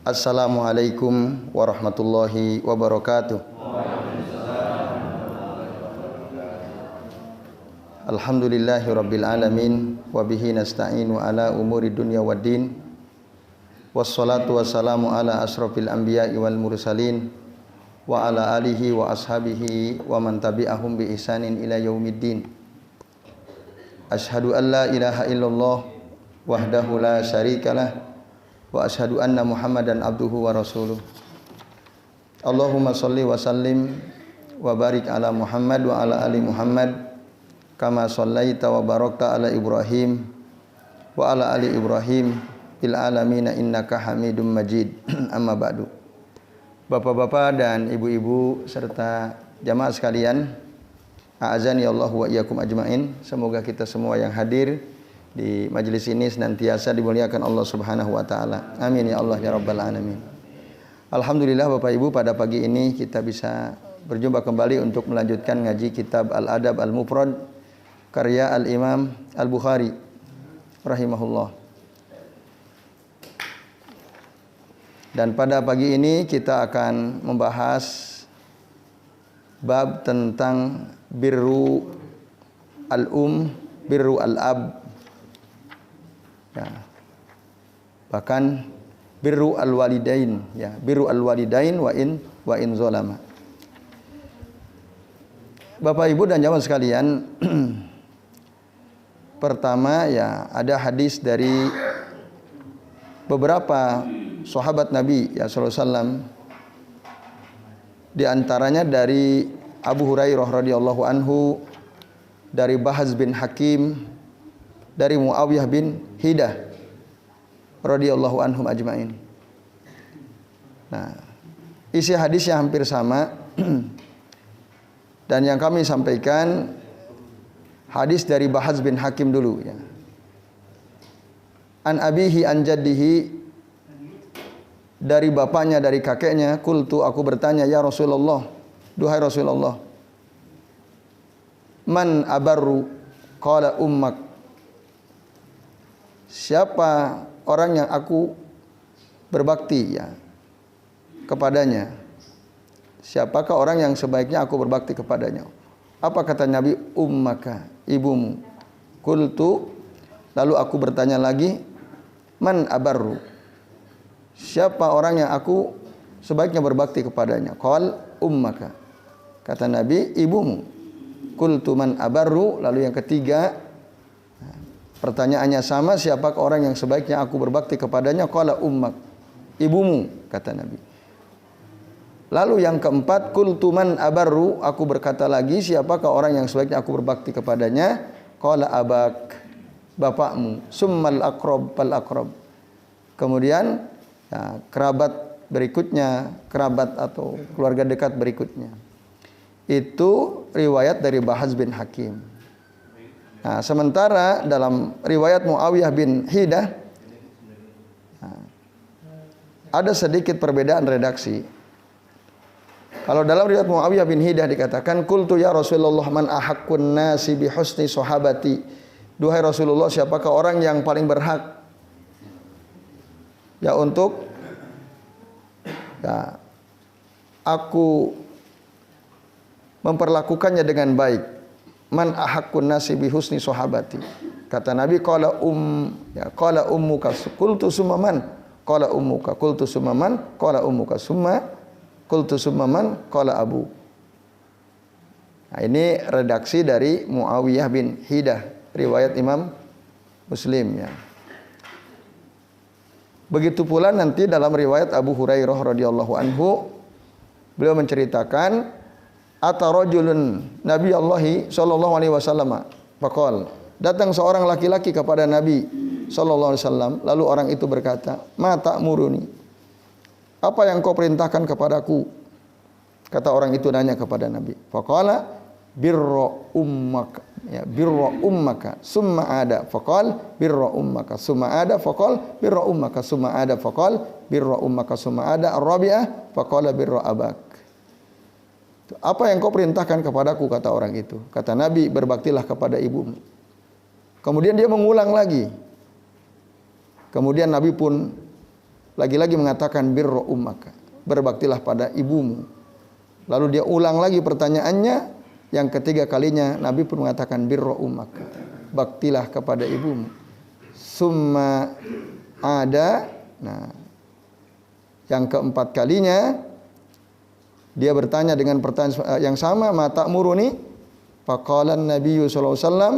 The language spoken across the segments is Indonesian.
Assalamualaikum warahmatullahi wabarakatuh. Alhamdulillahi rabbil alamin wa bihi nasta'inu ala umuri dunya waddin. Wassalatu wassalamu ala asrofil anbiya'i wal mursalin wa ala alihi wa ashabihi wa man tabi'ahum bi ihsanin ila yaumiddin. Ashhadu an la ilaha illallah wahdahu la syarikalah wa ashhadu anna Muhammadan abduhu wa rasuluh. Allahumma shalli wa sallim wa barik ala Muhammad wa ala ali Muhammad kama shallaita wa barakta ala Ibrahim wa ala ali Ibrahim fil alamin innaka Hamidum Majid. Amma ba'du. Bapak-bapak dan ibu-ibu serta jamaah sekalian, a'azani Allah wa iyyakum ajmain. Semoga kita semua yang hadir di majelis ini senantiasa dimuliakan Allah Subhanahu wa taala. Amin ya Allah ya rabbal alamin. Alhamdulillah Bapak Ibu, pada pagi ini kita bisa berjumpa kembali untuk melanjutkan ngaji kitab Al-Adab Al-Mufrad karya Al-Imam Al-Bukhari rahimahullah. Dan pada pagi ini kita akan membahas bab tentang birru birru al-ab. Ya. Bahkan birru al-walidain, ya, birru al-walidain wa in zalama. Bapak Ibu dan jamaah sekalian, pertama ya ada hadis dari beberapa sahabat Nabi ya sallallahu alaihi wasallam, di antaranya dari Abu Hurairah radhiyallahu anhu, dari Bahz bin Hakim, dari Muawiyah bin Hidah radhiyallahu anhum ajmain. Nah, isi hadisnya hampir sama dan yang kami sampaikan hadis dari Bahz bin Hakim dulu ya. An abihi an jaddihi, dari bapaknya dari kakeknya, qultu aku bertanya, ya Rasulullah, duhai Rasulullah, man abarru, qala ummak, siapa orang yang aku berbakti ya kepadanya? Siapakah orang yang sebaiknya aku berbakti kepadanya? Apa kata Nabi? Ummaka, ibumu. Qultu, lalu aku bertanya lagi, man abarru, siapa orang yang aku sebaiknya berbakti kepadanya? Qal ummaka, kata Nabi, ibumu. Qultu man abarru, lalu yang ketiga pertanyaannya sama, siapakah orang yang sebaiknya aku berbakti kepadanya? Qala ummak, ibumu, kata Nabi. Lalu yang keempat, qultu man abarru, aku berkata lagi, siapakah orang yang sebaiknya aku berbakti kepadanya? Qala abak, bapakmu. Summal aqrab fal aqrab, kemudian ya, kerabat berikutnya, kerabat atau keluarga dekat berikutnya. Itu riwayat dari Bahz bin Hakim. Nah, sementara dalam riwayat Muawiyah bin Hidah ada sedikit perbedaan redaksi. Kalau dalam riwayat Muawiyah bin Hidah dikatakan, qultu ya Rasulullah, man ahaqqun nasi bi husni sahabati, duhai Rasulullah, siapakah orang yang paling berhak ya untuk ya aku memperlakukannya dengan baik. Man ahaqqun nasi bi husni sahabati, kata Nabi, qala qala ummuka, qultu summa man, qala ummuka, qultu summa man, qala ummuka, summa qultu summa man, qala abu. Nah, ini redaksi dari Muawiyah bin Hidah, riwayat Imam Muslim ya. Begitu pula nanti dalam riwayat Abu Hurairah radhiyallahu anhu, beliau menceritakan, ata rajulun Nabi Allah sallallahu alaihi wasallam faqala, datang seorang laki-laki kepada Nabi sallallahu alaihi wasallam, lalu orang itu berkata, ma ta'muruni, apa yang kau perintahkan kepadaku? Kata orang itu nanya kepada Nabi. Faqala birra ummaka, ya, birra ummaka summa ada, faqal birra ummaka summa ada, faqal birra ummaka summa ada, faqal birra ummaka summa ada, ar-rabi'ah faqala birra abak. Apa yang kau perintahkan kepadaku? Kata orang itu. Kata Nabi, berbaktilah kepada ibumu. Kemudian dia mengulang lagi. Kemudian Nabi pun lagi-lagi mengatakan birru ummaka, berbaktilah pada ibumu. Lalu dia ulang lagi pertanyaannya, yang ketiga kalinya Nabi pun mengatakan birru ummaka, baktilah kepada ibumu. Summa ada, nah yang keempat kalinya dia bertanya dengan pertanyaan yang sama, mata muruni, faqala Nabi sallallahu alaihi wasallam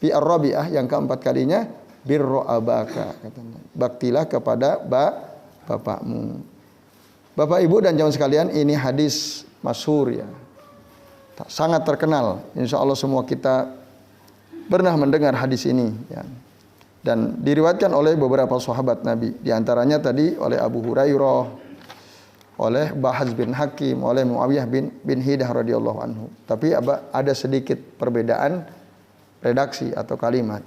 fi ar-rabi'ah, yang keempat kalinya birru abaka, katanya, baktilah kepada bapakmu. Bapak Ibu dan jamaah sekalian, ini hadis masyhur ya, sangat terkenal. Insya Allah semua kita pernah mendengar hadis ini ya. Dan diriwayatkan oleh beberapa sahabat Nabi. Di antaranya tadi oleh Abu Hurairah, oleh Bahaz bin Hakim, oleh Muawiyah bin Hidah radhiyallahu anhu. Tapi ada sedikit perbedaan redaksi atau kalimat.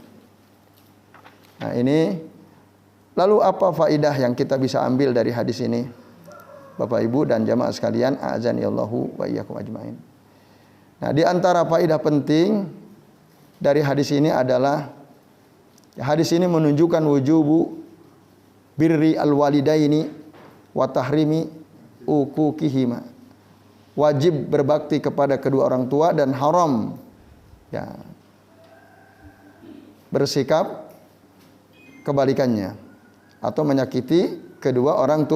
Nah ini, lalu apa faidah yang kita bisa ambil dari hadis ini? Bapak Ibu dan jamaah sekalian, a'azanillahu wa iyyakum ajmain. Nah, di antara faidah penting dari hadis ini adalah hadis ini menunjukkan wujubu birri al-walidaini wa tahrimi uquqihima. Wajib berbakti kepada kedua orang tua dan haram ya bersikap kebalikannya atau menyakiti kedua orang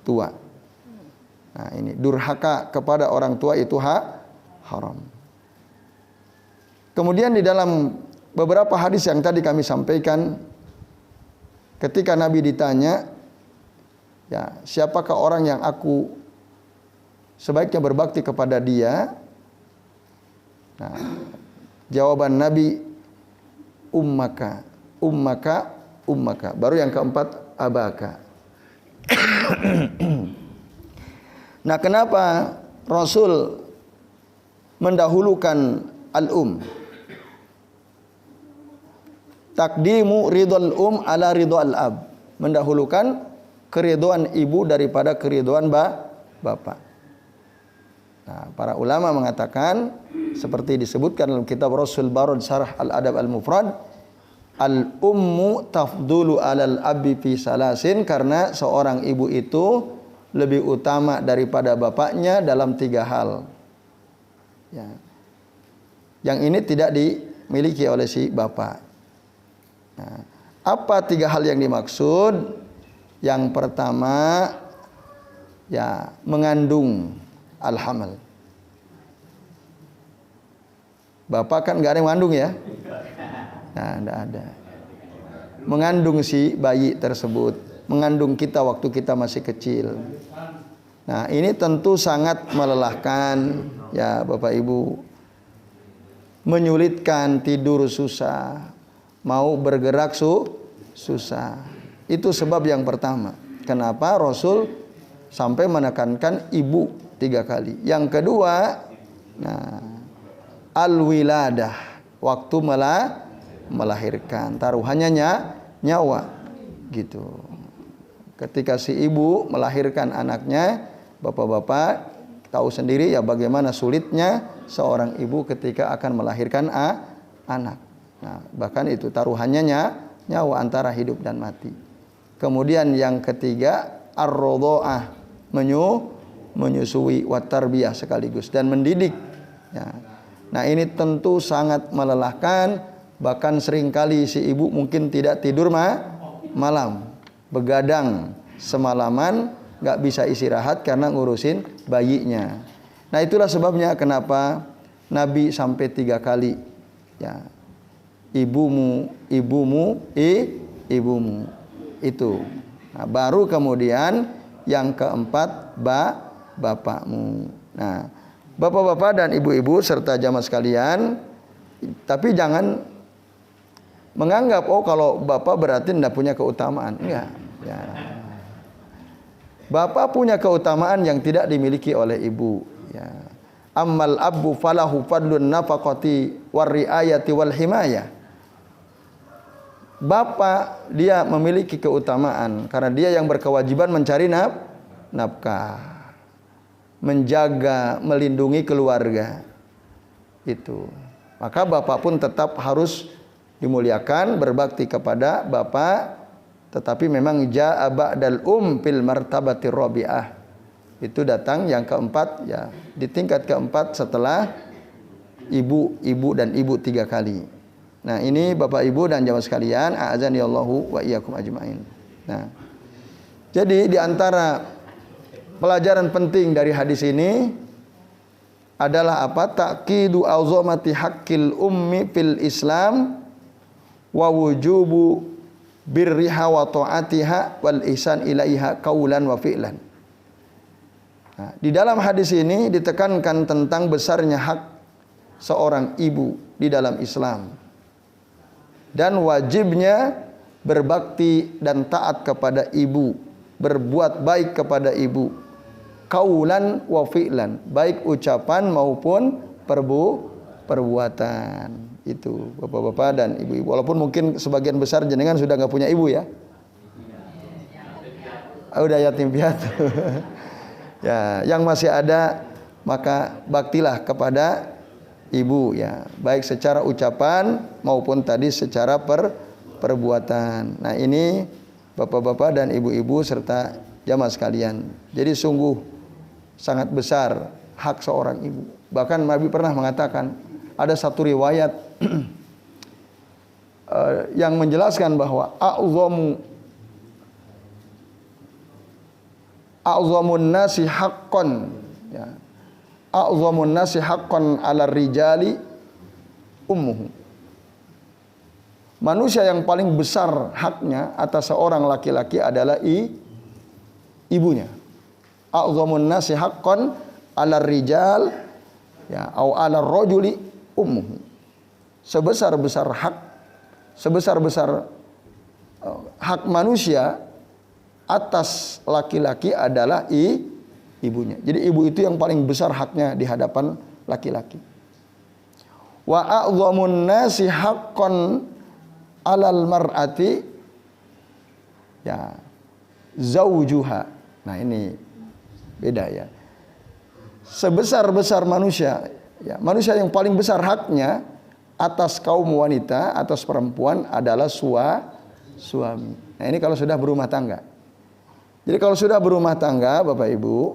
tua. Nah, ini durhaka kepada orang tua itu haram. Kemudian di dalam beberapa hadis yang tadi kami sampaikan, ketika Nabi ditanya, ya, siapakah orang yang aku sebaiknya berbakti kepada dia? Nah, jawaban Nabi, ummaka, ummaka, ummaka. Baru yang keempat, abaka. Nah, kenapa Rasul mendahulukan al-um? Takdimu ridhal ala ridhal ab. Mendahulukan keridhaan ibu daripada keridhaan bapak. Nah, para ulama mengatakan seperti disebutkan dalam kitab Rasul Barad Syarah Al-Adab Al-Mufrad, al-ummu tafdulu alal abi fi salasin, karena seorang ibu itu lebih utama daripada bapaknya dalam 3 hal. Ya. Yang ini tidak dimiliki oleh si bapak. Nah, apa 3 hal yang dimaksud? Yang pertama, ya, mengandung, al-hamal. Bapak kan gak ada yang mengandung ya? Nah, tidak ada. Mengandung si bayi tersebut, mengandung kita waktu kita masih kecil. Nah, ini tentu sangat melelahkan ya Bapak Ibu. Menyulitkan, tidur susah, mau bergerak susah. Itu sebab yang pertama. Kenapa Rasul sampai menekankan ibu 3 kali. Yang kedua, nah, al-wiladah, waktu melahirkan, taruhannya nyawa gitu. Ketika si ibu melahirkan anaknya, bapak-bapak tahu sendiri ya bagaimana sulitnya seorang ibu ketika akan melahirkan anak. Nah, bahkan itu taruhannya nyawa antara hidup dan mati. Kemudian yang ketiga, ar-rodho'ah, menyusui, wa tarbiyah sekaligus, dan mendidik ya. Nah, ini tentu sangat melelahkan, bahkan seringkali si ibu mungkin tidak tidur malam, begadang semalaman, gak bisa istirahat karena ngurusin bayinya. Nah, itulah sebabnya kenapa Nabi sampai 3 kali ya, ibumu, ibumu, ibumu itu. Nah, baru kemudian yang keempat, bapakmu. Nah, bapak-bapak dan ibu-ibu serta jamaah sekalian, tapi jangan menganggap oh kalau bapak berarti tidak punya keutamaan. Enggak ya. Bapak punya keutamaan yang tidak dimiliki oleh ibu ya. Ammal abu falahu fadlun nafaqati war riayati wal himayah. Bapak dia memiliki keutamaan karena dia yang berkewajiban mencari nafkah, menjaga, melindungi keluarga. Itu. Maka bapak pun tetap harus dimuliakan, berbakti kepada bapak, Tetapi memang jaa ba'dal fil martabatir rabi'ah. Itu datang yang keempat ya, di tingkat keempat setelah ibu dan ibu 3 kali. Nah, ini Bapak Ibu dan jamaah sekalian, a'azanillahu wa iyyakum ajmain. Nah, jadi di antara pelajaran penting dari hadis ini adalah apa? Ta'kidu azamati haqqil ummi fil Islam wa wujubu birriha wa ta'atiha wal ihsan ilaiha qaulan wa fi'lan. Nah, di dalam hadis ini ditekankan tentang besarnya hak seorang ibu di dalam Islam dan wajibnya berbakti dan taat kepada ibu, berbuat baik kepada ibu, qaulan wa fi'lan, baik ucapan maupun perbuatan. Itu bapak-bapak dan ibu-ibu. Walaupun mungkin sebagian besar jenengan sudah nggak punya ibu ya, udah yatim piatu. Ya, yang masih ada maka baktilah kepada ibu ya, baik secara ucapan maupun tadi secara perbuatan. Nah, ini bapak-bapak dan ibu-ibu serta jamaah sekalian. Jadi sungguh sangat besar hak seorang ibu. Bahkan Nabi pernah mengatakan, ada satu riwayat yang menjelaskan bahwa a'zamun nasi haqqan ya, a'zamun nasi haqqan 'ala rijali ummuhu. Manusia yang paling besar haknya atas seorang laki-laki adalah ibunya. A'zamun nasi haqqan 'ala rijal ya, au 'ala rajuli ummuhu. Sebesar-besar hak manusia atas laki-laki adalah ibunya. Jadi ibu itu yang paling besar haknya di hadapan laki-laki. Wa a'zamun nasi haqqan 'alal mar'ati ya zaujuha. Nah, ini beda ya. Sebesar-besar manusia ya, manusia yang paling besar haknya atas kaum wanita, atas perempuan adalah suami. Nah, ini kalau sudah berumah tangga. Jadi kalau sudah berumah tangga, Bapak Ibu,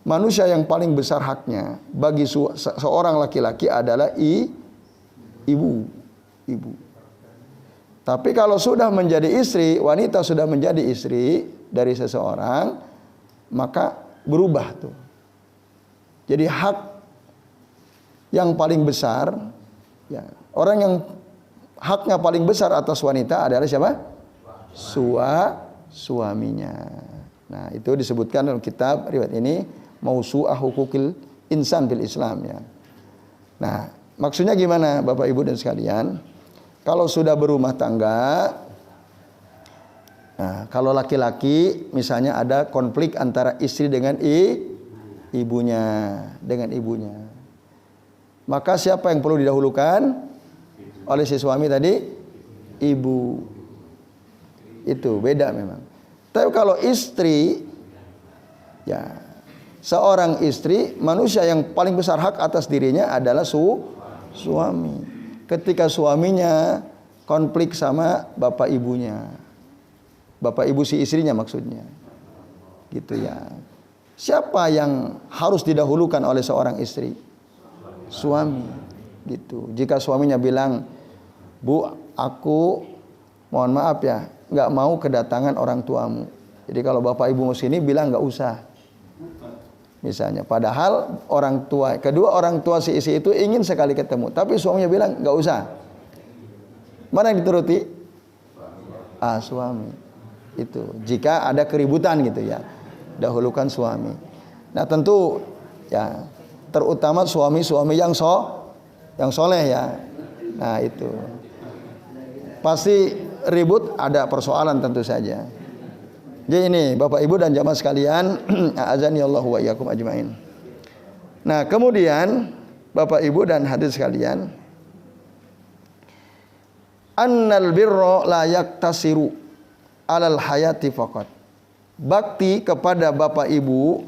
manusia yang paling besar haknya bagi seorang laki-laki adalah ibu. Tapi kalau sudah menjadi istri, wanita sudah menjadi istri dari seseorang, maka berubah tuh. Jadi hak yang paling besar, ya, orang yang haknya paling besar atas wanita adalah siapa? Suaminya. Nah, itu disebutkan dalam kitab riwayat ini Mausu'ah Hukukil Insan fil Islam ya. Nah, maksudnya gimana Bapak Ibu dan sekalian? Kalau sudah berumah tangga, nah, kalau laki-laki misalnya ada konflik antara istri dengan ibunya, maka siapa yang perlu didahulukan oleh si suami tadi? Ibu. Itu beda memang. Tapi kalau istri ya, seorang istri, manusia yang paling besar hak atas dirinya adalah suami. Ketika suaminya konflik sama bapak ibunya, bapak ibu si istrinya maksudnya, gitu ya. Siapa yang harus didahulukan oleh seorang istri? Suami, gitu. Jika suaminya bilang, "Bu, aku mohon maaf ya, nggak mau kedatangan orang tuamu. Jadi kalau bapak ibu mau sini bilang nggak usah." Misalnya, padahal kedua orang tua si istri itu ingin sekali ketemu, tapi suaminya bilang nggak usah. Mana yang dituruti? Suami. Itu. Jika ada keributan gitu ya, dahulukan suami. Nah, tentu ya, terutama suami-suami yang soleh ya. Nah, itu pasti ribut, ada persoalan tentu saja. Jadi ini Bapak Ibu dan jamaah sekalian, a'azanillahu wa iyyakum ajmain. Nah, kemudian Bapak Ibu dan hadirin sekalian, annal birra la yaktasiru alal hayati faqat. Bakti kepada Bapak Ibu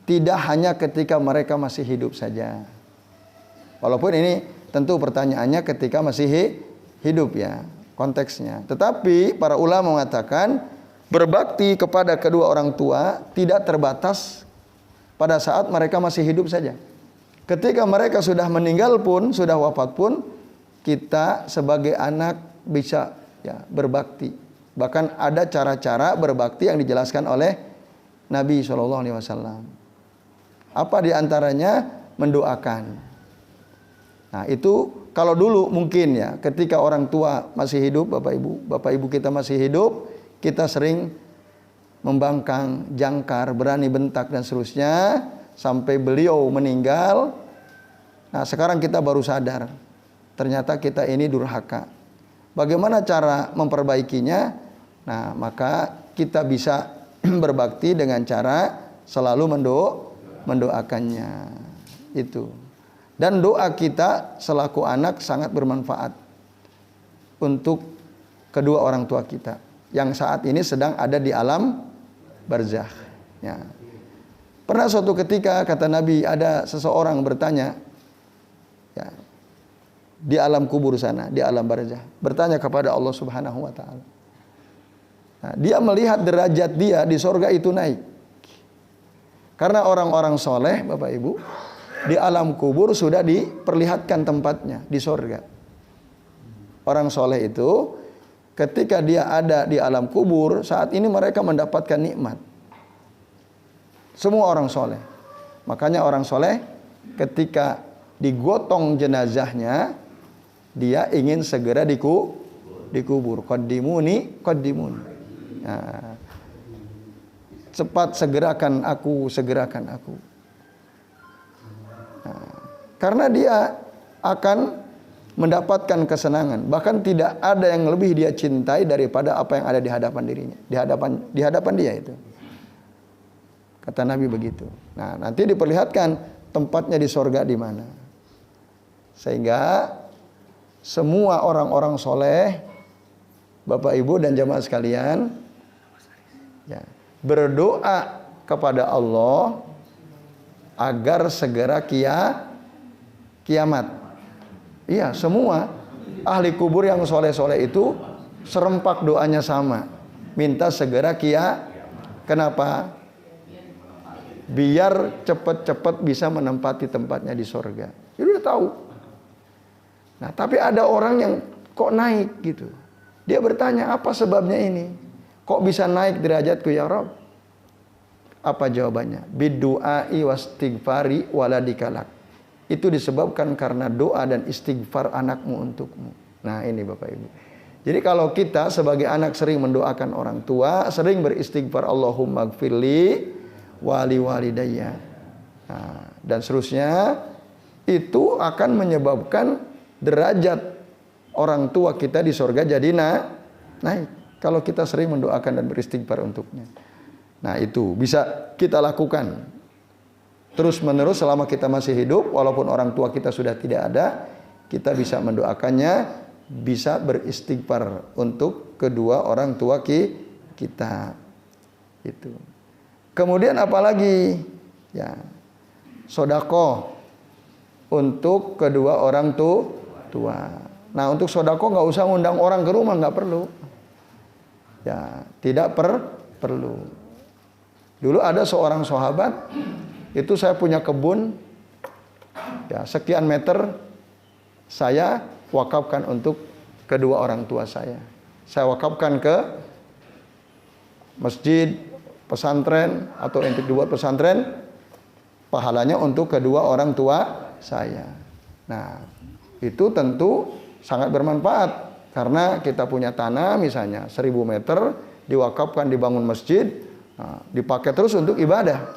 tidak hanya ketika mereka masih hidup saja. Walaupun ini tentu pertanyaannya ketika masih hidup ya. konteksnya. Tetapi para ulama mengatakan berbakti kepada kedua orang tua tidak terbatas pada saat mereka masih hidup saja. Ketika mereka sudah meninggal pun, sudah wafat pun, kita sebagai anak bisa ya berbakti. Bahkan ada cara-cara berbakti yang dijelaskan oleh Nabi SAW. Apa diantaranya? Mendoakan. Nah itu kalau dulu mungkin ya, ketika orang tua masih hidup, bapak ibu kita masih hidup, kita sering membangkang, jangkar, berani bentak dan seterusnya sampai beliau meninggal. Nah sekarang kita baru sadar, ternyata kita ini durhaka. Bagaimana cara memperbaikinya? Nah maka kita bisa berbakti dengan cara selalu mendoakannya. Itu. Dan doa kita selaku anak sangat bermanfaat untuk kedua orang tua kita yang saat ini sedang ada di alam barzakh. Ya. Pernah suatu ketika kata Nabi ada seseorang bertanya ya, di alam kubur sana, di alam barzakh, bertanya kepada Allah Subhanahu wa taala. Nah, dia melihat derajat dia di sorga itu naik. Karena orang-orang soleh, Bapak Ibu, di alam kubur sudah diperlihatkan tempatnya di sorga. Orang soleh itu ketika dia ada di alam kubur, saat ini mereka mendapatkan nikmat. Semua orang soleh. Makanya orang soleh ketika digotong jenazahnya, dia ingin segera dikubur. Qaddimuni. Nah, cepat segerakan aku. Nah, karena dia akan mendapatkan kesenangan, bahkan tidak ada yang lebih dia cintai daripada apa yang ada di hadapan dirinya, di hadapan dia itu. Kata Nabi begitu. Nah, nanti diperlihatkan tempatnya di sorga di mana. Sehingga semua orang-orang soleh, Bapak Ibu dan jamaah sekalian, ya, berdoa kepada Allah agar segera kiamat. Iya, semua ahli kubur yang soleh-soleh itu serempak doanya sama. Minta segera Kenapa? Biar cepat-cepat bisa menempati tempatnya di sorga. Dia udah tahu. Nah, tapi ada orang yang kok naik gitu. Dia bertanya, apa sebabnya ini? Kok bisa naik derajatku ya Rabb? Apa jawabannya? Bidu'ai wastighfari waladikalak. Itu disebabkan karena doa dan istighfar anakmu untukmu. Nah ini Bapak Ibu. Jadi kalau kita sebagai anak sering mendoakan orang tua, sering beristighfar Allahumma gfirli wali walidayya. Nah, dan seterusnya, itu akan menyebabkan derajat orang tua kita di surga jadi naik. Kalau kita sering mendoakan dan beristighfar untuknya. Nah itu bisa kita lakukan terus menerus selama kita masih hidup. Walaupun orang tua kita sudah tidak ada, kita bisa mendoakannya, bisa beristighfar untuk kedua orang tua kita. Itu. Kemudian apalagi? Ya, sodako untuk kedua orang tua. Nah untuk sodako nggak usah ngundang orang ke rumah, nggak perlu. Ya tidak perlu. Dulu ada seorang sahabat, itu saya punya kebun, ya sekian meter, saya wakafkan untuk kedua orang tua saya. Saya wakafkan ke masjid, pesantren, atau untuk dibuat pesantren, pahalanya untuk kedua orang tua saya. Nah, itu tentu sangat bermanfaat, karena kita punya tanah misalnya 1000 meter, diwakafkan dibangun masjid, nah, dipakai terus untuk ibadah,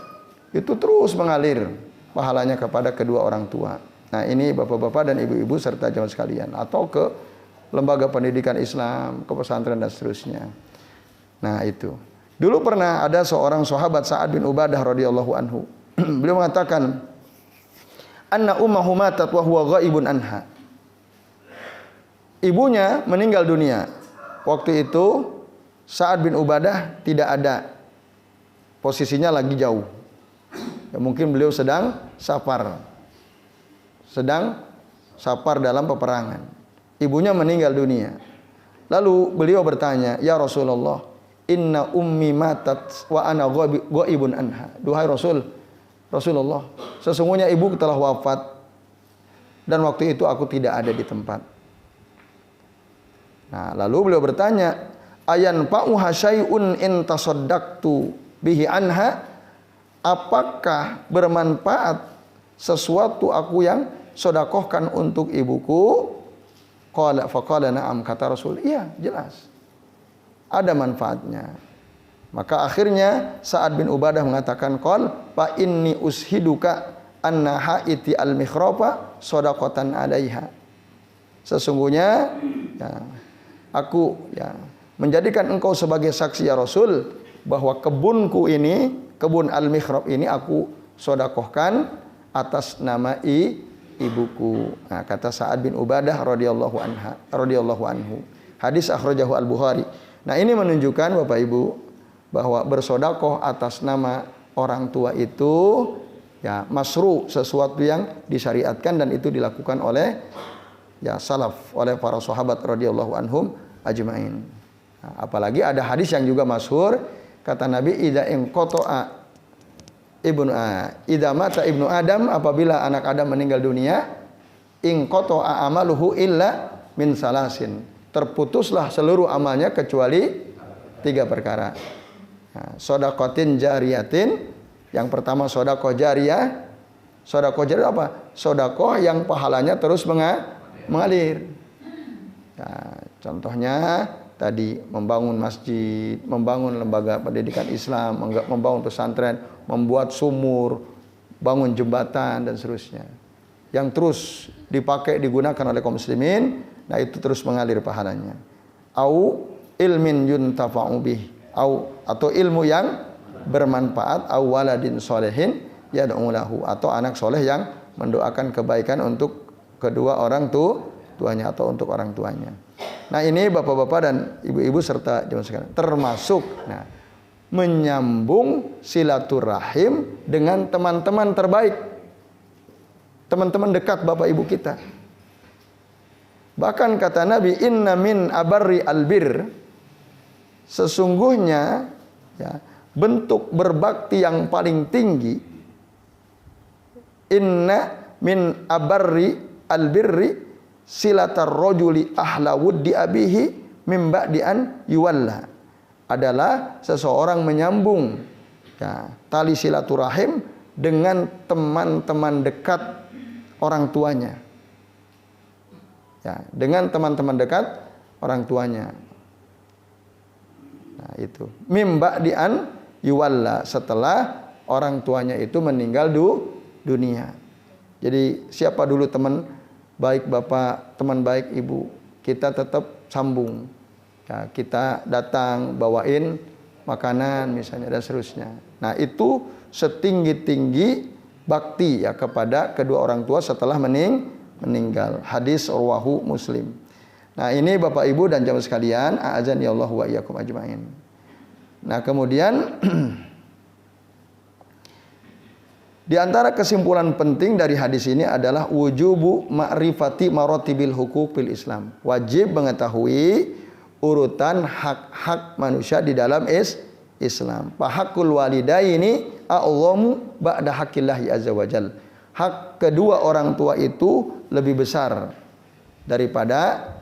itu terus mengalir pahalanya kepada kedua orang tua. Nah ini bapak-bapak dan ibu-ibu serta jamaah sekalian, atau ke lembaga pendidikan Islam, ke pesantren dan seterusnya. Nah itu dulu pernah ada seorang sahabat Sa'ad bin Ubadah radhiyallahu anhu. Beliau mengatakan, anna ummahu matat wa huwa ghaibun anha. Ibunya meninggal dunia. Waktu itu Sa'ad bin Ubadah tidak ada, posisinya lagi jauh. Ya, mungkin beliau sedang safar dalam peperangan. Ibunya meninggal dunia. Lalu beliau bertanya, "Ya Rasulullah, inna ummi matat wa ana ghaibun anha." Duhai Rasulullah, sesungguhnya ibu telah wafat dan waktu itu aku tidak ada di tempat. Nah, lalu beliau bertanya, "Ayan fa'uha syai'un in tasaddaqtu bihi anha?" Apakah bermanfaat sesuatu aku yang sedekahkan untuk ibuku? Faqala na'am, kata Rasul, iya, jelas. Ada manfaatnya. Maka akhirnya Sa'ad bin Ubadah mengatakan, fa inni ushiduka anna haiti al-mikhrafa shadaqatan 'alaiha. Sesungguhnya ya, aku ya menjadikan engkau sebagai saksi ya Rasul bahwa kebunku ini, kebun al-mikhrab ini aku sedekahkan atas nama ibuku. Nah, kata Sa'ad bin Ubadah radhiyallahu anhu. Hadis akhrajahu Al-Bukhari. Nah, ini menunjukkan Bapak Ibu bahwa bersedekah atas nama orang tua itu ya masru, sesuatu yang disyariatkan dan itu dilakukan oleh ya salaf, oleh para sahabat radhiyallahu anhum ajmain. Nah, apalagi ada hadis yang juga masyhur, kata Nabi, idza mata ibnu Adam, apabila anak Adam meninggal dunia, in qata'a amaluhu illa min salasin, terputuslah seluruh amalnya kecuali 3 perkara. Nah, shadaqatin jariyatin, yang pertama sedekah jariyah. Sedekah jariyah apa? Sedekah yang pahalanya terus mengalir. Nah, contohnya tadi membangun masjid, membangun lembaga pendidikan Islam, membangun pesantren, membuat sumur, bangun jembatan dan seterusnya. Yang terus dipakai digunakan oleh kaum muslimin, nah itu terus mengalir pahalanya. Au ilmin yuntafa'u bih, atau ilmu yang bermanfaat, au waladin solehin yad'u lahu, atau anak soleh yang mendoakan kebaikan untuk kedua orang tuanya atau untuk orang tuanya. Nah, ini bapak-bapak dan ibu-ibu serta jemaah sekalian, termasuk menyambung silaturahim dengan teman-teman terbaik, teman-teman dekat bapak ibu kita. Bahkan kata Nabi, inna min abarri albir, sesungguhnya ya, bentuk berbakti yang paling tinggi, inna min abarri albirri silatar rajuli ahla wuddi abihi mim ba'di an yuwalla, adalah seseorang menyambung ya, tali silaturahim dengan teman-teman dekat orang tuanya. Ya, dengan teman-teman dekat orang tuanya. Nah, itu mim ba'di an yuwalla, setelah orang tuanya itu meninggal dunia. Jadi siapa dulu teman baik bapak, teman baik ibu, kita tetap sambung. Ya, kita datang bawain makanan misalnya dan seterusnya. Nah, itu setinggi-tinggi bakti ya kepada kedua orang tua setelah meninggal. Hadis rawahu Muslim. Nah, ini Bapak Ibu dan jamaah sekalian, a'azani Allah wa iyyakum ajmain. Nah, kemudian di antara kesimpulan penting dari hadis ini adalah wujubu ma'rifati maratibil huquqil Islam. Wajib mengetahui urutan hak-hak manusia di dalam Islam. Fa haqqul walidaini a'zamu ba'da haqqillahi azza wajal. Hak kedua orang tua itu lebih besar daripada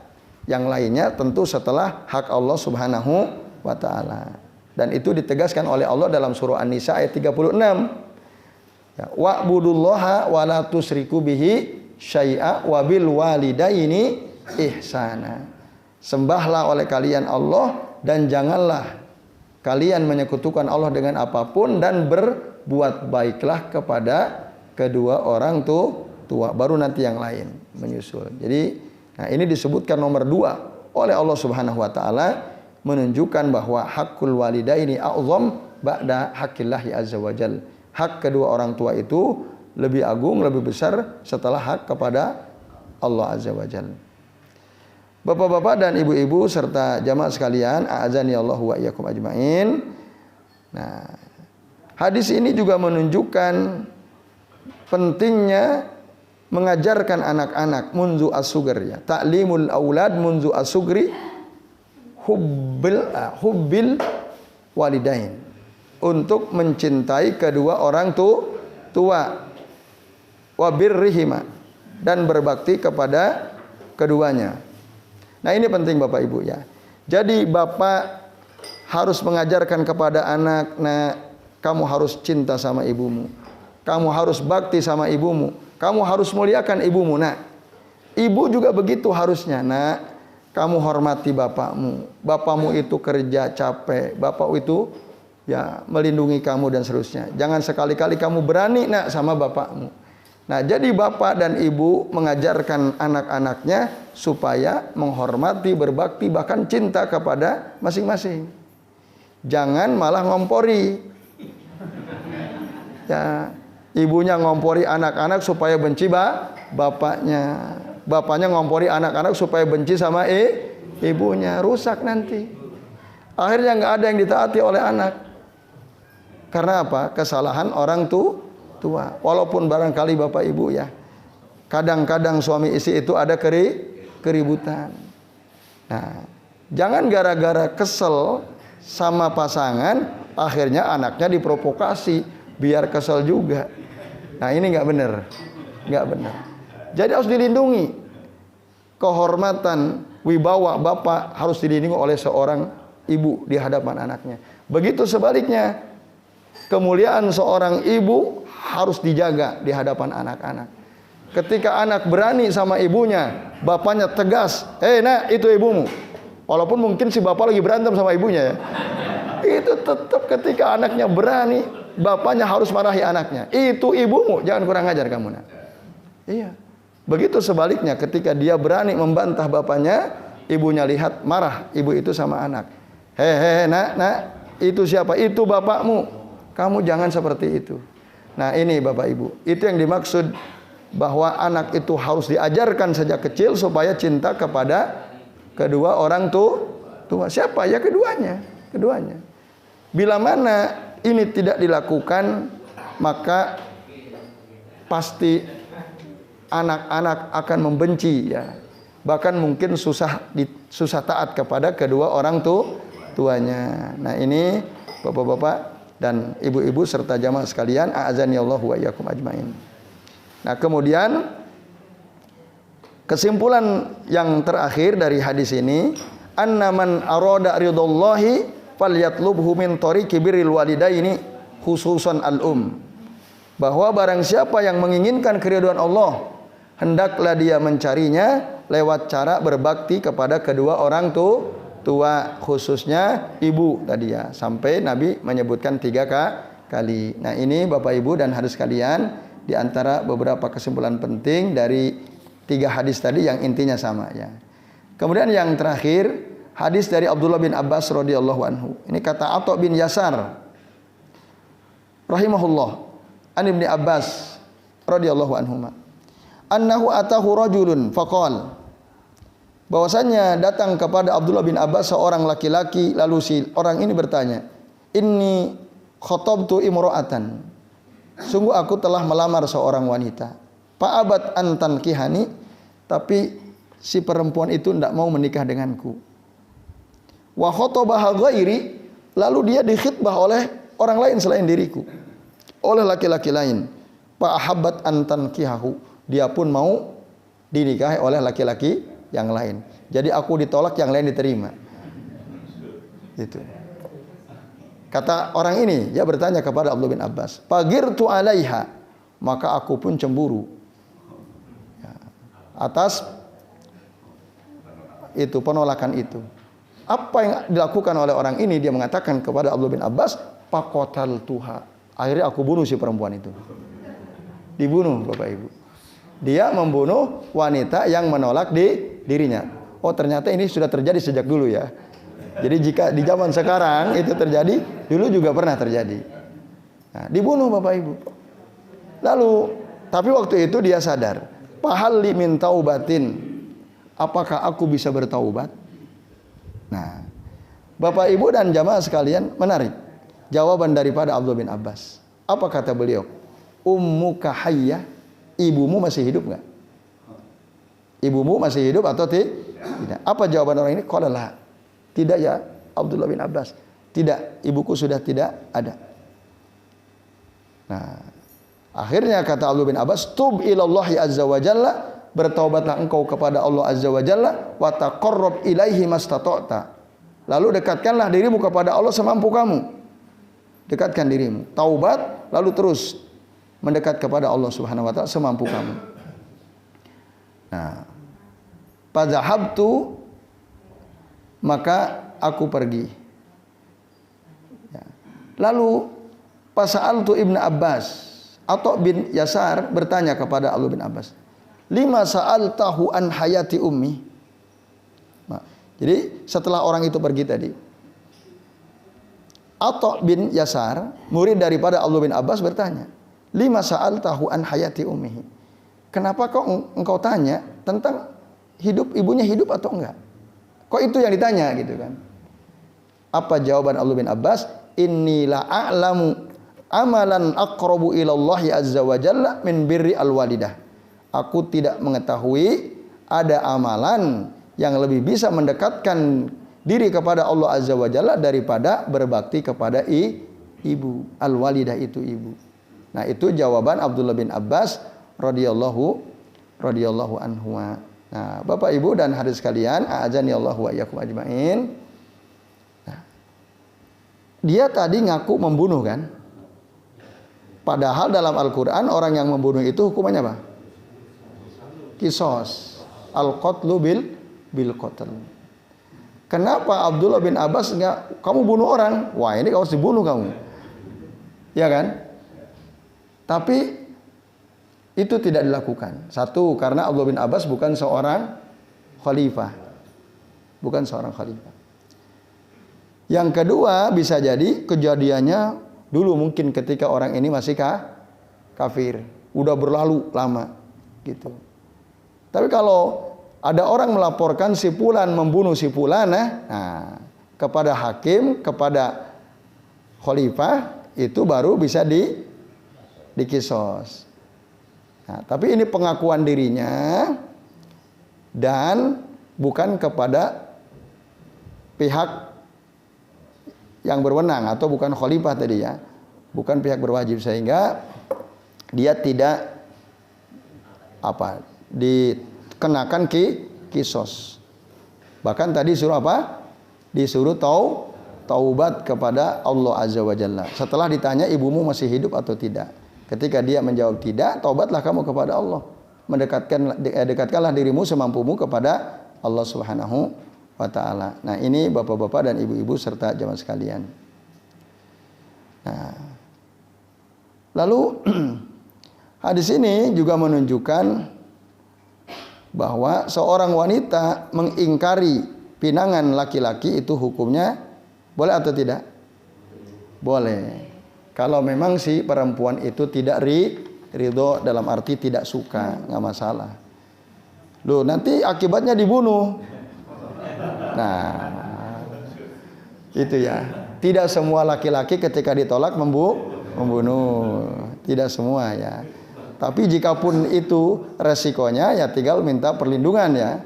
yang lainnya, tentu setelah hak Allah Subhanahu wa taala. Dan itu ditegaskan oleh Allah dalam surah An-Nisa ayat 36. Ya, wa'budullaha wa la tusyriku bihi syai'a wa bil walidaini ihsana. Sembahlah oleh kalian Allah dan janganlah kalian menyekutukan Allah dengan apapun, dan berbuat baiklah kepada kedua orang tua, baru nanti yang lain menyusul. Jadi, nah ini disebutkan nomor 2 oleh Allah Subhanahu wa taala, menunjukkan bahwa hakul walidaini a'zam ba'da haqqillahi azza wajal. Hak kedua orang tua itu lebih agung, lebih besar setelah hak kepada Allah azza wajal. Bapak-bapak dan ibu-ibu serta jamaah sekalian, a'azani Allah wa iyyakum ajmain. Nah, hadis ini juga menunjukkan pentingnya mengajarkan anak-anak munzu as-sugri, ya. Ta'limul aulad munzu as-sugri hubbil walidain, untuk mencintai kedua orang tua, wa birrihima, dan berbakti kepada keduanya. Nah, ini penting Bapak Ibu ya. Jadi bapak harus mengajarkan kepada anak, nah, kamu harus cinta sama ibumu, kamu harus bakti sama ibumu, kamu harus muliakan ibumu. Nah, ibu juga begitu harusnya. Nah, kamu hormati bapakmu. Bapakmu itu kerja capek, bapak itu ya melindungi kamu dan seterusnya. Jangan sekali-kali kamu berani nak sama bapakmu. Nah, jadi bapak dan ibu mengajarkan anak-anaknya supaya menghormati, berbakti, bahkan cinta kepada masing-masing. Jangan malah ngompori. Ya, ibunya ngompori anak-anak supaya benci bapaknya. Bapaknya ngompori anak-anak supaya benci sama ibunya. Rusak nanti. Akhirnya nggak ada yang ditaati oleh anak. Karena apa? Kesalahan orang tua. Walaupun barangkali bapak ibu ya, kadang-kadang suami istri itu ada keributan. Nah, jangan gara-gara kesel sama pasangan, akhirnya anaknya diprovokasi biar kesel juga. Nah, ini nggak benar, nggak benar. Jadi harus dilindungi. Kehormatan wibawa bapak harus dilindungi oleh seorang ibu di hadapan anaknya. Begitu sebaliknya, kemuliaan seorang ibu harus dijaga di hadapan anak-anak. Ketika anak berani sama ibunya, bapaknya tegas, nak, itu ibumu. Walaupun mungkin si bapak lagi berantem sama ibunya ya. Itu tetap ketika anaknya berani, bapaknya harus marahi anaknya. Itu ibumu, jangan kurang ajar kamu nak. Iya. Begitu sebaliknya, ketika dia berani membantah bapaknya, ibunya lihat marah ibu itu sama anak. Nak, itu siapa? Itu bapakmu. Kamu jangan seperti itu. Nah, ini Bapak Ibu, itu yang dimaksud bahwa anak itu harus diajarkan sejak kecil supaya cinta kepada kedua orang tua. Siapa? Ya keduanya. Bila mana ini tidak dilakukan, maka pasti anak-anak akan membenci ya. Bahkan mungkin susah taat kepada kedua orang tuanya. Nah, ini Bapak-bapak dan ibu-ibu serta jamaah sekalian, a'azanillahu wa iyyakum ajmain. Nah, kemudian kesimpulan yang terakhir dari hadis ini, annaman arada ridallahi falyatlubhu min tariqi birril walidaini khususan al-um. Bahwa barang siapa yang menginginkan keridhaan Allah, hendaklah dia mencarinya lewat cara berbakti kepada kedua orang tua, khususnya ibu tadi ya, sampai Nabi menyebutkan 3 kali. Nah, ini Bapak Ibu dan hadis kalian di antara beberapa kesimpulan penting dari 3 hadis tadi yang intinya sama ya. Kemudian yang terakhir, hadis dari Abdullah bin Abbas radhiyallahu anhu. Ini kata Atha bin Yasar rahimahullah, an Ibnu Abbas radhiyallahu anhuma, annahu atahu rajulun faqala, bahwasanya datang kepada Abdullah bin Abbas seorang laki-laki, lalu si orang ini bertanya, inni khatabtu imra'atan, sungguh aku telah melamar seorang wanita, fa'abat an tankihani, tapi si perempuan itu tidak mau menikah denganku. Wa khatabaha ghairi, lalu dia dikhitbah oleh orang lain selain diriku, oleh laki-laki lain. Fa'ahabbat an tankihahu, dia pun mau dinikahi oleh laki-laki yang lain. Jadi aku ditolak, yang lain diterima. Itu. Kata orang ini, dia bertanya kepada Abdullah bin Abbas, "Fagirtu 'alaiha," maka aku pun cemburu. Ya, atas itu penolakan itu. Apa yang dilakukan oleh orang ini? Dia mengatakan kepada Abdullah bin Abbas, "Faqataltuha." Akhirnya aku bunuh si perempuan itu. Dibunuh Bapak Ibu. Dia membunuh wanita yang menolak dirinya. Oh, ternyata ini sudah terjadi sejak dulu ya. Jadi jika di zaman sekarang itu terjadi, dulu juga pernah terjadi. Nah, dibunuh Bapak Ibu. Lalu, tapi waktu itu dia sadar, "Fahal li min taubatin?" Apakah aku bisa bertaubat? Nah, Bapak Ibu dan jamaah sekalian, menarik jawaban daripada Abdullah bin Abbas. Apa kata beliau? Ummuka hayyah. Ibumu masih hidup nggak? Ibumu masih hidup atau tidak? Apa jawaban orang ini? Qala la. Tidak ya Abdullah bin Abbas. Tidak, ibuku sudah tidak ada. Nah, akhirnya kata Abdullah bin Abbas, tub ilallahi azza wa jalla, bertaubatlah engkau kepada Allah azza wa jalla, wa taqarrab ilaihi mastata'ta. Lalu dekatkanlah dirimu kepada Allah semampu kamu. Dekatkan dirimu. Taubat, lalu terus mendekat kepada Allah Subhanahu wa taala semampu kamu. Nah, fadhahabtu, maka aku pergi. Ya. Lalu fasa'altu Ibnu Abbas, Atha bin Yasar bertanya kepada Abdullah bin Abbas, lima sa'altahu an hayati ummi. Nah, jadi setelah orang itu pergi tadi, Atha bin Yasar, murid daripada Abdullah bin Abbas bertanya, lima sa'altahu an hayati ummihi. Kenapa kok engkau tanya tentang ibunya hidup atau enggak? Kok itu yang ditanya gitu kan? Apa jawaban Abdullah bin Abbas? Inni la a'lamu amalan aqrabu ilallahi azza wa jalla min birri alwalidah. Aku tidak mengetahui ada amalan yang lebih bisa mendekatkan diri kepada Allah azza wa jalla daripada berbakti kepada ibu. Alwalidah itu ibu. Nah, itu jawaban Abdullah bin Abbas radhiyallahu anhu. Nah, Bapak Ibu dan hadirin sekalian, a'azani Allah wa iyyakum ajmain. Nah, dia tadi ngaku membunuh kan? Padahal dalam Al-Qur'an orang yang membunuh itu hukumannya apa? Qisas. Al-qatlu bil qatl. Kenapa Abdullah bin Abbas enggak, kamu bunuh orang? Wah, ini harus dibunuh kamu. Ya kan? Tapi itu tidak dilakukan. Satu, karena Abdullah bin Abbas bukan seorang khalifah. Bukan seorang khalifah. Yang kedua, bisa jadi kejadiannya dulu mungkin ketika orang ini masih kafir. Udah berlalu lama gitu. Tapi kalau ada orang melaporkan si fulan membunuh si fulan, nah, kepada hakim, kepada khalifah, itu baru bisa dikisos. Nah, tapi ini pengakuan dirinya dan bukan kepada pihak yang berwenang atau bukan khalifah tadi ya, bukan pihak berwajib, sehingga dia tidak dikenakan kisos. Bahkan tadi suruh apa? Disuruh taubat kepada Allah azza wa jalla. Setelah ditanya ibumu masih hidup atau tidak. Ketika dia menjawab tidak, taubatlah kamu kepada Allah. Dekatkanlah dirimu semampumu kepada Allah Subhanahu wa taala. Nah, ini bapak-bapak dan ibu-ibu serta jamaah sekalian. Nah, lalu hadis ini juga menunjukkan bahwa seorang wanita mengingkari pinangan laki-laki itu hukumnya boleh atau tidak? Boleh. Kalau memang si perempuan itu tidak ridho, dalam arti tidak suka, nggak masalah. Loh, nanti akibatnya dibunuh. Nah, itu ya. Tidak semua laki-laki ketika ditolak membunuh. Tidak semua ya. Tapi jikapun itu resikonya, ya tinggal minta perlindungan ya.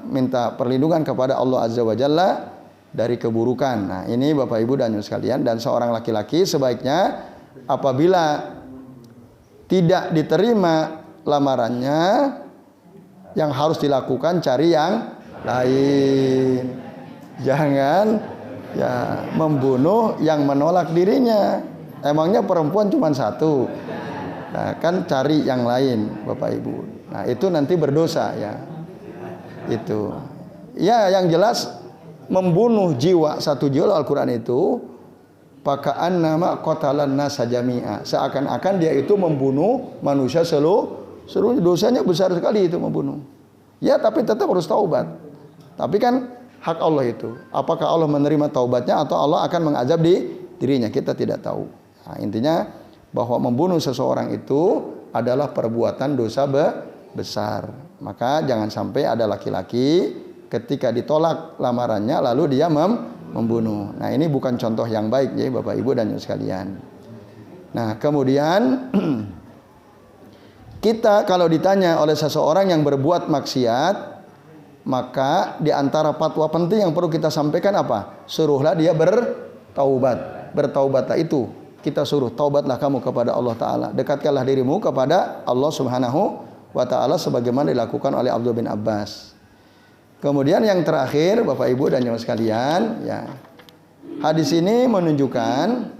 Minta perlindungan kepada Allah azza wa jalla dari keburukan. Nah, ini Bapak Ibu dan sekalian, dan seorang laki-laki sebaiknya apabila tidak diterima lamarannya, yang harus dilakukan cari yang lain. Jangan ya membunuh yang menolak dirinya. Emangnya perempuan cuma satu. Nah, kan cari yang lain, Bapak Ibu. Nah, itu nanti berdosa ya. Itu. Ya, yang jelas membunuh jiwa, satu jiwa Al-Quran itu pakaan nama qatalan nasa jami'a, seakan-akan dia itu membunuh manusia seluruh dosanya besar sekali itu membunuh. Ya, tapi tetap harus taubat. Tapi kan hak Allah itu, apakah Allah menerima taubatnya atau Allah akan mengazab dirinya, kita tidak tahu. Nah, intinya bahwa membunuh seseorang itu adalah perbuatan dosa besar. Maka jangan sampai ada laki-laki ketika ditolak lamarannya lalu dia membunuh. Nah, ini bukan contoh yang baik ya Bapak Ibu dan sekalian. Nah, kemudian kita kalau ditanya oleh seseorang yang berbuat maksiat, Maka di antara fatwa penting yang perlu kita sampaikan apa? Suruhlah dia bertaubat. Bertaubatlah itu. Kita suruh taubatlah kamu kepada Allah Ta'ala. Dekatkanlah dirimu kepada Allah Subhanahu wa Ta'ala sebagaimana dilakukan oleh Abdullah bin Abbas. Kemudian yang terakhir, Bapak Ibu dan jemaah sekalian, ya. Hadis ini menunjukkan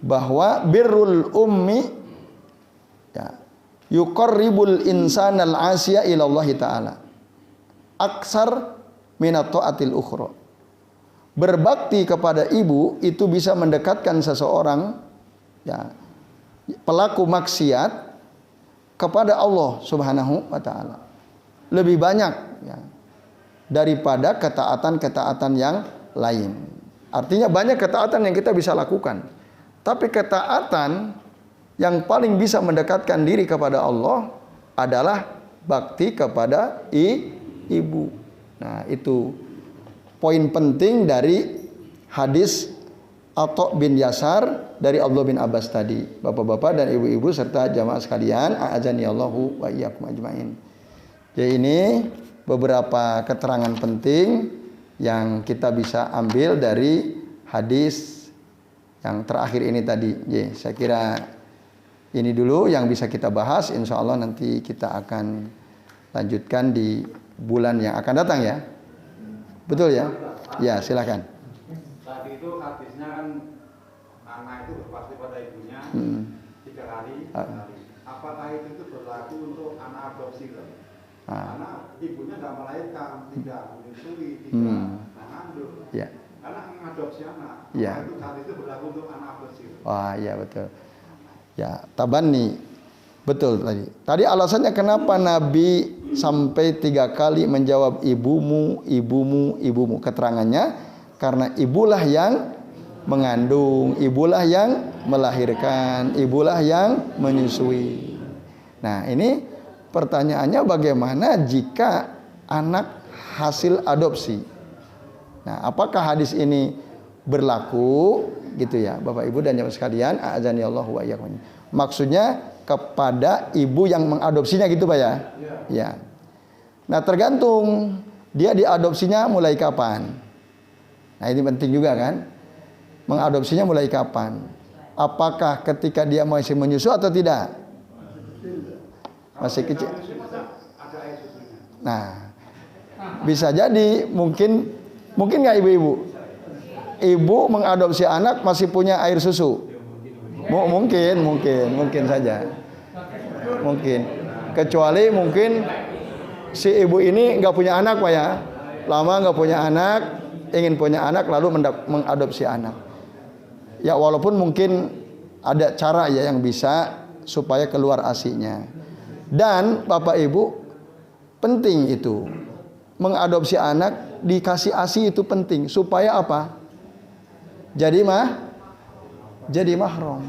bahwa birrul ummi ya, yuqarribul insanal asya ila Allah Ta'ala. Aksar minat ta'atil ukhra. Berbakti kepada ibu itu bisa mendekatkan seseorang ya, pelaku maksiat kepada Allah Subhanahu wa Ta'ala. Lebih banyak ya, daripada ketaatan-ketaatan yang lain. Artinya banyak ketaatan yang kita bisa lakukan. Tapi ketaatan yang paling bisa mendekatkan diri kepada Allah adalah bakti kepada ibu. Nah, itu poin penting dari hadis Atha bin Yasar dari Abdullah bin Abbas tadi. Bapak-bapak dan ibu-ibu serta jamaah sekalian, a'adzani Allahu wa iyyakum ajmain. Jadi ini beberapa keterangan penting yang kita bisa ambil dari hadis yang terakhir ini tadi. Ya, saya kira ini dulu yang bisa kita bahas. Insya Allah nanti kita akan lanjutkan di bulan yang akan datang ya. Betul ya? Ya, silakan. Tadi itu hadisnya kan anak itu berpasti pada ibunya 3 kali. Apakah itu berlaku untuk anak adopsi? Karena ibunya tidak melahirkan, tidak menyusui, tidak mengandung. Ya. Karena mengadopsi anak. Ya. Itu saat itu berlaku untuk anak adopsi. Wah, iya betul. Ya, tabani. Betul tadi. Tadi alasannya kenapa Nabi sampai 3 kali menjawab ibumu, ibumu, ibumu. Keterangannya karena ibulah yang mengandung, ibulah yang melahirkan, ibulah yang menyusui. Nah, ini pertanyaannya bagaimana jika anak hasil adopsi? Nah, apakah hadis ini berlaku gitu ya, Bapak Ibu dan jemaah sekalian, a'adzani Allah wa iyyakum. Maksudnya kepada ibu yang mengadopsinya gitu Pak ya? Ya. Nah, tergantung dia diadopsinya mulai kapan. Nah, ini penting juga kan? Mengadopsinya mulai kapan? Apakah ketika dia masih menyusu atau tidak? Masih kecil. Nah, bisa jadi mungkin nggak ibu-ibu? Ibu mengadopsi anak masih punya air susu. Mungkin saja. Mungkin. Kecuali mungkin si ibu ini nggak punya anak Pak ya. Lama nggak punya anak, ingin punya anak lalu mengadopsi anak. Ya walaupun mungkin ada cara ya yang bisa supaya keluar ASI-nya. Dan Bapak Ibu penting itu. Mengadopsi anak dikasih ASI itu penting supaya apa? Jadi mahram.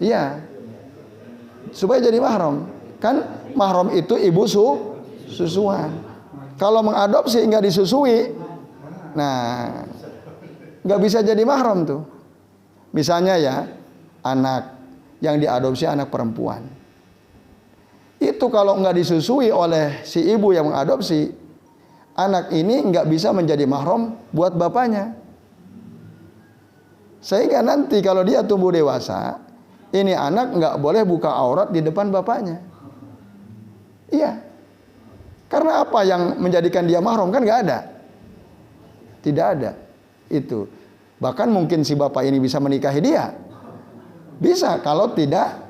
Iya. Supaya jadi mahram. Kan mahram itu ibu susuan. Kalau mengadopsi nggak disusui, nah nggak bisa jadi mahram tuh. Misalnya ya, anak yang diadopsi anak perempuan. Itu kalau nggak disusui oleh si ibu yang mengadopsi, anak ini nggak bisa menjadi mahram buat bapaknya. Sehingga nanti kalau dia tumbuh dewasa, ini anak nggak boleh buka aurat di depan bapaknya. Iya. Karena apa yang menjadikan dia mahram kan nggak ada. Tidak ada. Itu. Bahkan mungkin si bapak ini bisa menikahi dia. Bisa kalau tidak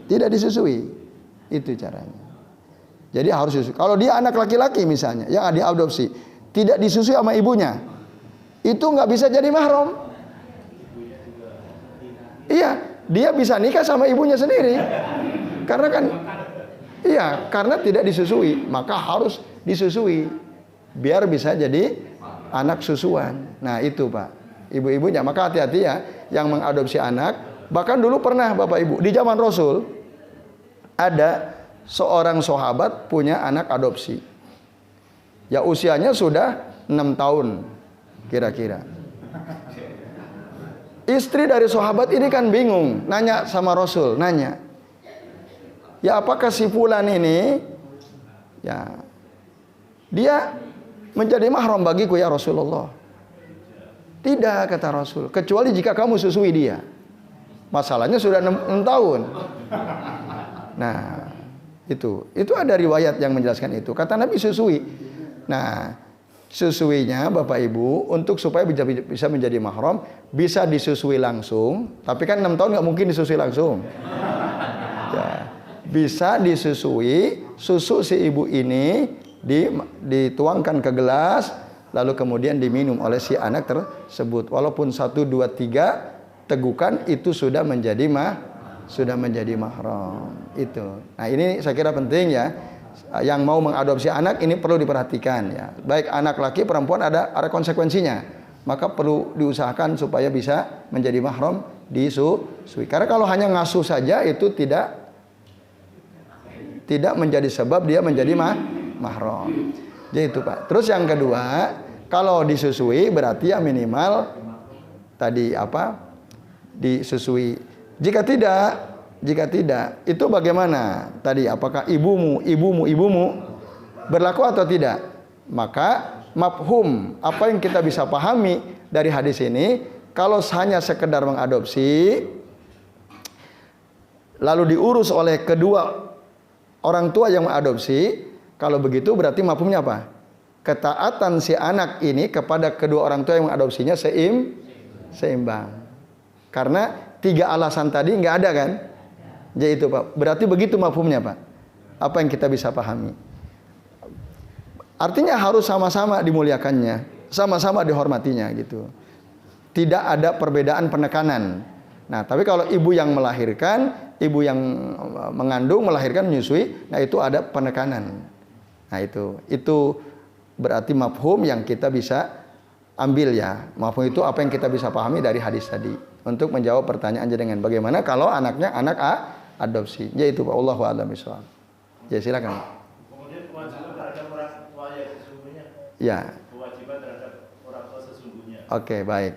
disusui. Itu caranya. Jadi harus disusui. Kalau dia anak laki-laki misalnya yang diadopsi, tidak disusui sama ibunya, itu nggak bisa jadi mahram. Iya, dia bisa nikah sama ibunya sendiri. Karena kan karena tidak disusui, maka harus disusui biar bisa jadi anak susuan. Nah, itu Pak. Ibu-ibunya, maka hati-hati ya yang mengadopsi anak. Bahkan dulu pernah Bapak Ibu, di zaman Rasul ada seorang sahabat punya anak adopsi. Ya usianya sudah 6 tahun kira-kira. Istri dari sahabat ini kan bingung, nanya sama Rasul, nanya, ya apakah si fulan ini Ya. Dia menjadi mahram bagiku ya Rasulullah. Tidak, kata Rasul, kecuali jika kamu susui dia. Masalahnya sudah 6 tahun. Nah, itu ada riwayat yang menjelaskan itu. Kata Nabi susui. Nah, susuinya Bapak Ibu untuk supaya bisa menjadi mahram bisa disusui langsung. Tapi kan 6 tahun nggak mungkin disusui langsung. Ya, bisa disusui, susu si ibu ini dituangkan ke gelas, lalu kemudian diminum oleh si anak tersebut. Walaupun 1, 2, 3 tegukan itu sudah menjadi mahram. Itu. Nah, ini saya kira penting ya. Yang mau mengadopsi anak ini perlu diperhatikan ya. Baik anak laki perempuan ada konsekuensinya. Maka perlu diusahakan supaya bisa menjadi mahram disusui. Karena kalau hanya ngasuh saja itu tidak menjadi sebab dia menjadi mahram. Jadi itu Pak. Terus yang kedua, kalau disusui berarti ya minimal tadi disusui. Jika tidak, itu bagaimana? Tadi apakah ibumu berlaku atau tidak? Maka mafhum, apa yang kita bisa pahami dari hadis ini, kalau hanya sekedar mengadopsi lalu diurus oleh kedua orang tua yang mengadopsi, kalau begitu berarti mafhumnya apa? Ketaatan si anak ini kepada kedua orang tua yang mengadopsinya seimbang. Karena 3 alasan tadi nggak ada kan? Jadi itu Pak. Berarti begitu mafhumnya Pak. Apa yang kita bisa pahami? Artinya harus sama-sama dimuliakannya, sama-sama dihormatinya gitu. Tidak ada perbedaan penekanan. Nah, tapi kalau ibu yang melahirkan, ibu yang mengandung, melahirkan, menyusui, nah itu ada penekanan. Nah itu berarti mafhum yang kita bisa ambil ya. Mafhum itu apa yang kita bisa pahami dari hadis tadi. Untuk menjawab pertanyaan jenengan, bagaimana kalau anaknya anak adopsi? Ya itu Pak, Allahu a'lam bishawab. Ya silakan. Kemudian kewajiban terhadap orang tua yang sesungguhnya. Ya. Kewajiban terhadap orang tua sesungguhnya. Oke, baik.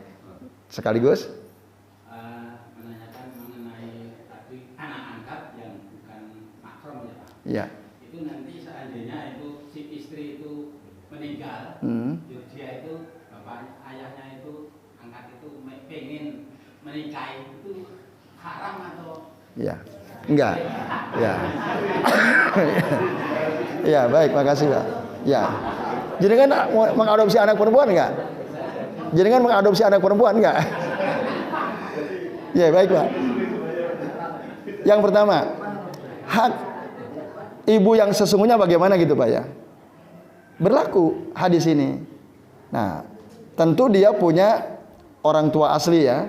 Sekaligus menanyakan mengenai tadi anak angkat yang bukan mahram ya Pak. ya. Itu nanti seandainya itu si istri itu meninggal, dia itu bapak ayahnya itu angkat itu pengen menikahi, itu haram atau? Ya. Enggak. Ya. Ya, baik, makasih Pak. Ya. Jenengan mengadopsi anak perempuan enggak? Jenengan mengadopsi anak perempuan enggak? Ya, baik Pak. Yang pertama, hak ibu yang sesungguhnya bagaimana gitu Pak ya? Berlaku hadis ini. Nah, tentu dia punya orang tua asli ya,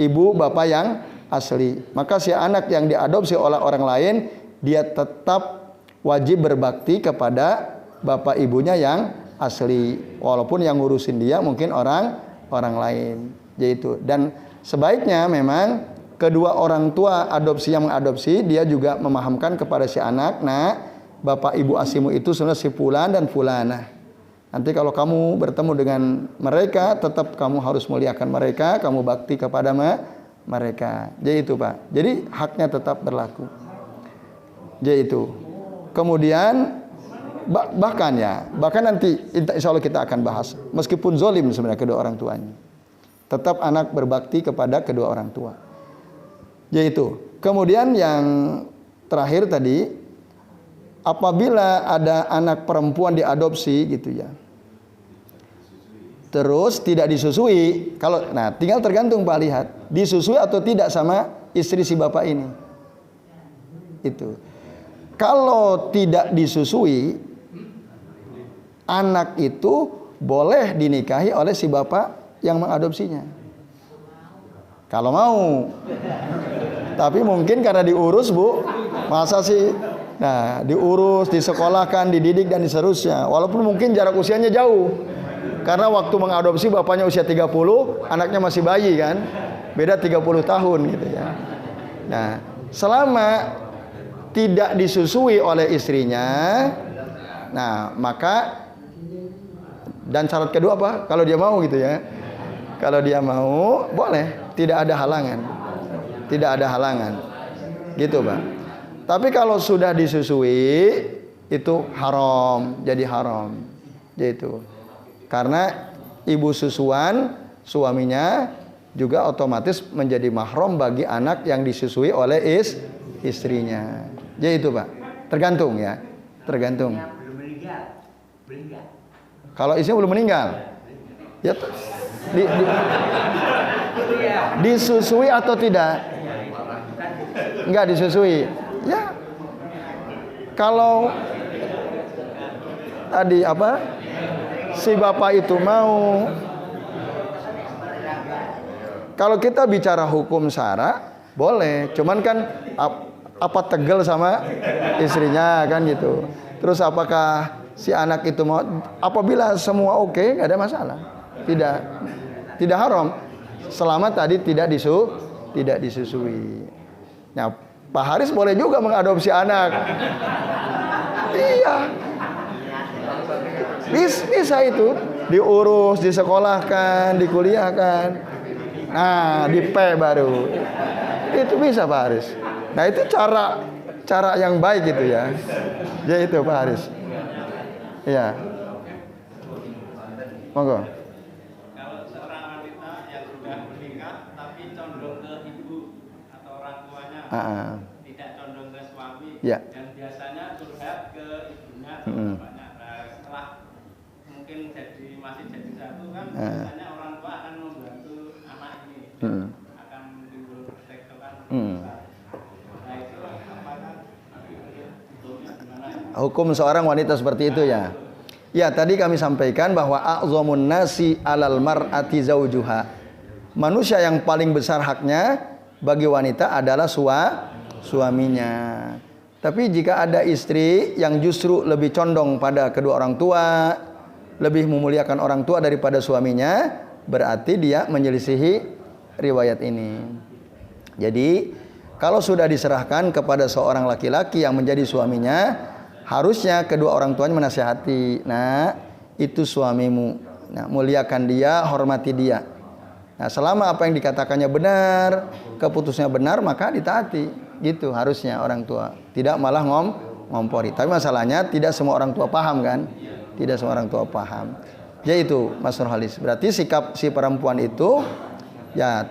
ibu bapak yang asli. Maka si anak yang diadopsi oleh orang lain, dia tetap wajib berbakti kepada bapak ibunya yang asli, walaupun yang ngurusin dia mungkin orang lain. Yaitu, dan sebaiknya memang kedua orang tua adopsi yang mengadopsi dia juga memahamkan kepada si anak, nah bapak ibu aslimu itu sebenarnya si fulan dan fulanah. Nanti kalau kamu bertemu dengan mereka, tetap kamu harus muliakan mereka, kamu bakti kepada mereka. Jadi itu Pak. Jadi haknya tetap berlaku. Jadi itu. Kemudian bahkan nanti insya Allah kita akan bahas. Meskipun zolim sebenarnya kedua orang tuanya, tetap anak berbakti kepada kedua orang tua. Jadi itu. Kemudian yang terakhir tadi, apabila ada anak perempuan diadopsi gitu ya, terus tidak disusui, tinggal tergantung Pak, lihat disusui atau tidak sama istri si bapak ini. Itu. Kalau tidak disusui, anak itu boleh dinikahi oleh si bapak yang mengadopsinya. Kalau mau. Tapi mungkin karena diurus Bu, masa sih? Nah, diurus, disekolahkan, dididik dan seterusnya. Walaupun mungkin jarak usianya jauh. Karena waktu mengadopsi bapaknya usia 30, anaknya masih bayi kan. Beda 30 tahun gitu ya. Nah, selama tidak disusui oleh istrinya, nah maka, dan syarat kedua apa? Kalau dia mau gitu ya. Kalau dia mau, boleh, tidak ada halangan. Tidak ada halangan. Gitu, Pak. Tapi kalau sudah disusui, itu haram, jadi haram. Yaitu karena ibu susuan suaminya juga otomatis menjadi mahram bagi anak yang disusui oleh istrinya. Jadi itu Pak, tergantung ya, tergantung. Belum meninggal, meninggal. Kalau istrinya belum meninggal, ya disusui atau tidak? Enggak disusui. Ya, kalau tadi apa? Si bapak itu mau. Kalau kita bicara hukum syara boleh, cuman kan apa tegel sama istrinya kan gitu. Terus apakah si anak itu mau, apabila semua oke, nggak ada masalah, tidak haram selama tadi tidak disusui. Nah, Pak Haris boleh juga mengadopsi anak. Iya, bisa itu diurus, disekolahkan, dikuliahkan. Nah, di P baru. Itu bisa Pak Haris. Nah, itu cara yang baik gitu ya. Ya itu Pak Haris. Iya. Monggo. Kalau seorang wanita yang sudah menikah tapi condong ke ibu atau orang tuanya, tidak condong ke suami, ya. Dan biasanya curhat ke ibunya atau bapaknya. Nah, setelah mungkin masih jadi satu kan, biasanya orang tua akan membantu anak ini, akan timbul pertektokan. Nah itu apakah hukumnya gimana? Hukum seorang wanita seperti itu ya. Ya, tadi kami sampaikan bahwa a'zamun nasi 'alal mar'ati zaujuha. Manusia yang paling besar haknya bagi wanita adalah suaminya. Tapi jika ada istri yang justru lebih condong pada kedua orang tua, lebih memuliakan orang tua daripada suaminya, berarti dia menyelisihi riwayat ini. Jadi, kalau sudah diserahkan kepada seorang laki-laki yang menjadi suaminya, harusnya kedua orang tuanya menasihati. Nah, itu suamimu. Nah, muliakan dia, hormati dia. Nah, selama apa yang dikatakannya benar, keputusannya benar, maka ditaati. Gitu harusnya orang tua. Tidak malah ngompori. Tapi masalahnya tidak semua orang tua paham kan? Tidak semua orang tua paham. Ya itu Mas Nurhalis. Berarti sikap si perempuan itu ya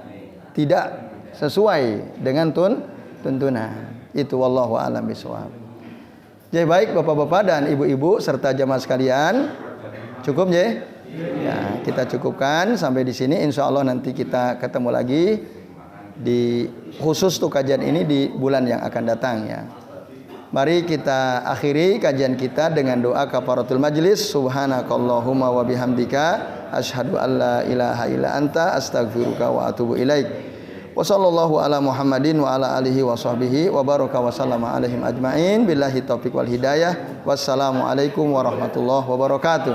tidak sesuai dengan tuntunan. Itu wallahu a'lam bishawab. Jadi baik bapak-bapak dan ibu-ibu serta jamaah sekalian, cukup ya? Ya, kita cukupkan sampai di sini. Insya Allah nanti kita ketemu lagi di khusus tuh kajian ini di bulan yang akan datang ya. Mari kita akhiri kajian kita dengan doa kafaratul majlis. Subhanakallahumma wa bihamdika asyhadu an la ilaha illa anta astaghfiruka wa atubu ilaik. Wa sallallahu ala Muhammadin wa ala alihi wa sahbihi wa baraka wa sallama alaihim ajmain billahi taufiq wal hidayah. Wassalamu alaikum warahmatullahi wabarakatuh.